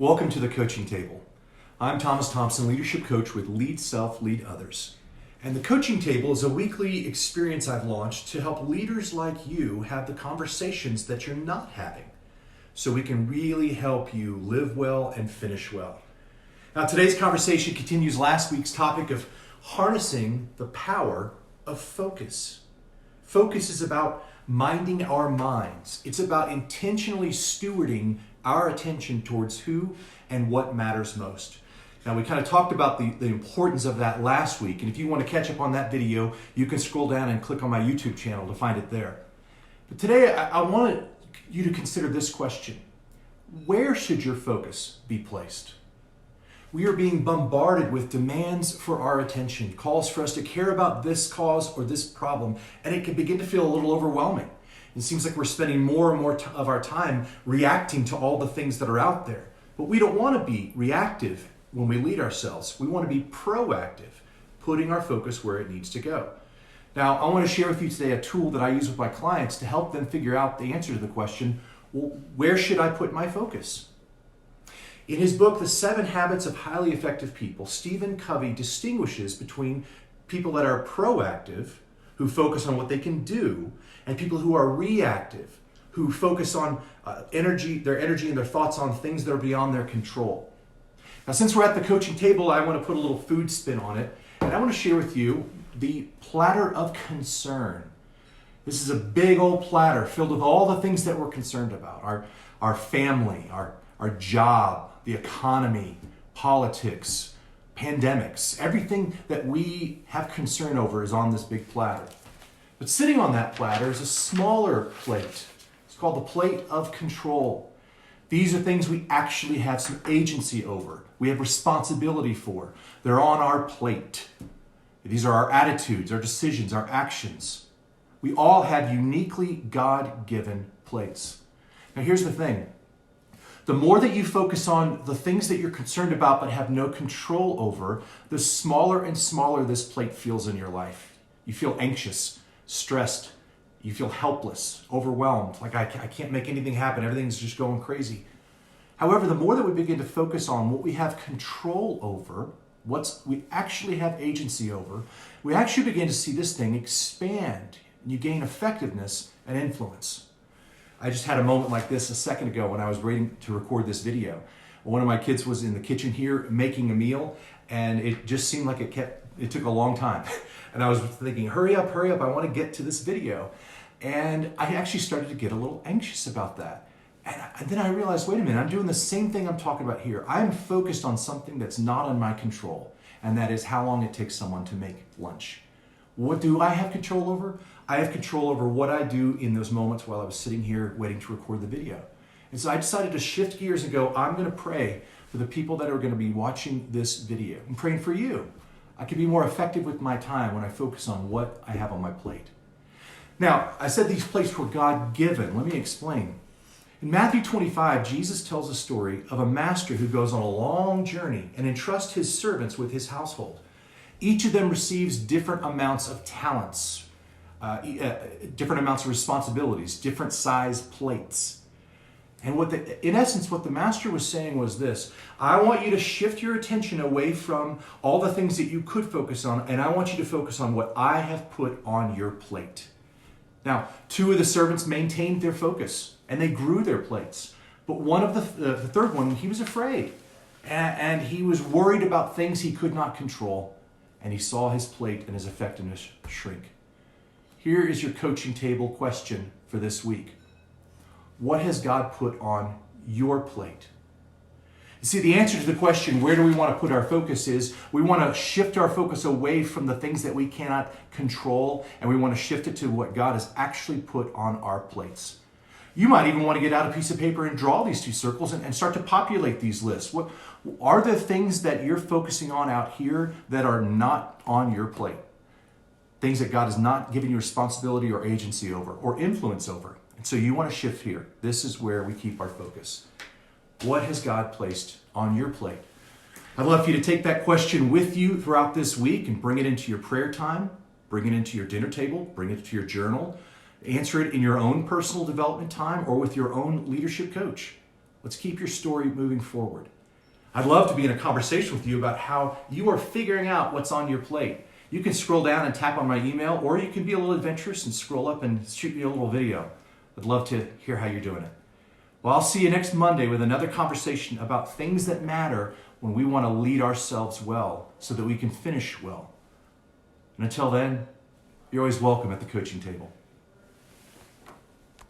Welcome to the Coaching Table. I'm Thomas Thompson, leadership coach with Lead Self, Lead Others. And the Coaching Table is a weekly experience I've launched to help leaders like you have the conversations that you're not having, so we can really help you live well and finish well. Now, today's conversation continues last week's topic of harnessing the power of focus. Focus is about minding our minds. It's about intentionally stewarding our attention towards who and what matters most. Now, we kind of talked about the importance of that last week, and if you want to catch up on that video, you can scroll down and click on my YouTube channel to find it there. But today, I want you to consider this question. Where should your focus be placed? We are being bombarded with demands for our attention, calls for us to care about this cause or this problem, and it can begin to feel a little overwhelming. It seems like we're spending more and more of our time reacting to all the things that are out there. But we don't want to be reactive when we lead ourselves. We want to be proactive, putting our focus where it needs to go. Now, I want to share with you today a tool that I use with my clients to help them figure out the answer to the question, well, where should I put my focus? In his book, The 7 Habits of Highly Effective People, Stephen Covey distinguishes between people that are proactive, who focus on what they can do, and people who are reactive, who focus on their energy and their thoughts on things that are beyond their control. Now, since we're at the coaching table, I want to put a little food spin on it, and I want to share with you the Platter of Concern. This is a big old platter filled with all the things that we're concerned about. Our family, our job, the economy, politics, pandemics, everything that we have concern over is on this big platter. But sitting on that platter is a smaller plate. It's called the plate of control. These are things we actually have some agency over. We have responsibility for. They're on our plate. These are our attitudes, our decisions, our actions. We all have uniquely God-given plates. Now here's the thing. The more that you focus on the things that you're concerned about but have no control over, the smaller and smaller this plate feels in your life. You feel anxious, stressed, you feel helpless, overwhelmed, like I can't make anything happen, everything's just going crazy. However, the more that we begin to focus on what we have control over, what we actually have agency over, we actually begin to see this thing expand, and you gain effectiveness and influence. I just had a moment like this a second ago when I was waiting to record this video. One of my kids was in the kitchen here making a meal, and it just seemed like it took a long time. And I was thinking, hurry up, I want to get to this video. And I actually started to get a little anxious about that. And then I realized, wait a minute, I'm doing the same thing I'm talking about here. I'm focused on something that's not in my control, and that is how long it takes someone to make lunch. What do I have control over? I have control over what I do in those moments while I was sitting here waiting to record the video. And so I decided to shift gears and go, I'm going to pray for the people that are going to be watching this video. I'm praying for you. I can be more effective with my time when I focus on what I have on my plate. Now, I said these plates were God-given. Let me explain. In Matthew 25, Jesus tells a story of a master who goes on a long journey and entrusts his servants with his household. Each of them receives different amounts of talents, different amounts of responsibilities, different size plates. And in essence, what the master was saying was this: I want you to shift your attention away from all the things that you could focus on, and I want you to focus on what I have put on your plate. Now, 2 of the servants maintained their focus, and they grew their plates. But one of the third one, he was afraid, and he was worried about things he could not control, and he saw his plate and his effectiveness shrink. Here is your coaching table question for this week. What has God put on your plate? You see, the answer to the question, where do we want to put our focus, is we want to shift our focus away from the things that we cannot control, and we want to shift it to what God has actually put on our plates. You might even want to get out a piece of paper and draw these 2 circles and start to populate these lists. What are the things that you're focusing on out here that are not on your plate? Things that God has not given you responsibility or agency over or influence over. And so you want to shift here. This is where we keep our focus. What has God placed on your plate? I'd love for you to take that question with you throughout this week and bring it into your prayer time, bring it into your dinner table, bring it to your journal, answer it in your own personal development time or with your own leadership coach. Let's keep your story moving forward. I'd love to be in a conversation with you about how you are figuring out what's on your plate. You can scroll down and tap on my email, or you can be a little adventurous and scroll up and shoot me a little video. I'd love to hear how you're doing it. Well, I'll see you next Monday with another conversation about things that matter when we want to lead ourselves well so that we can finish well. And until then, you're always welcome at the coaching table.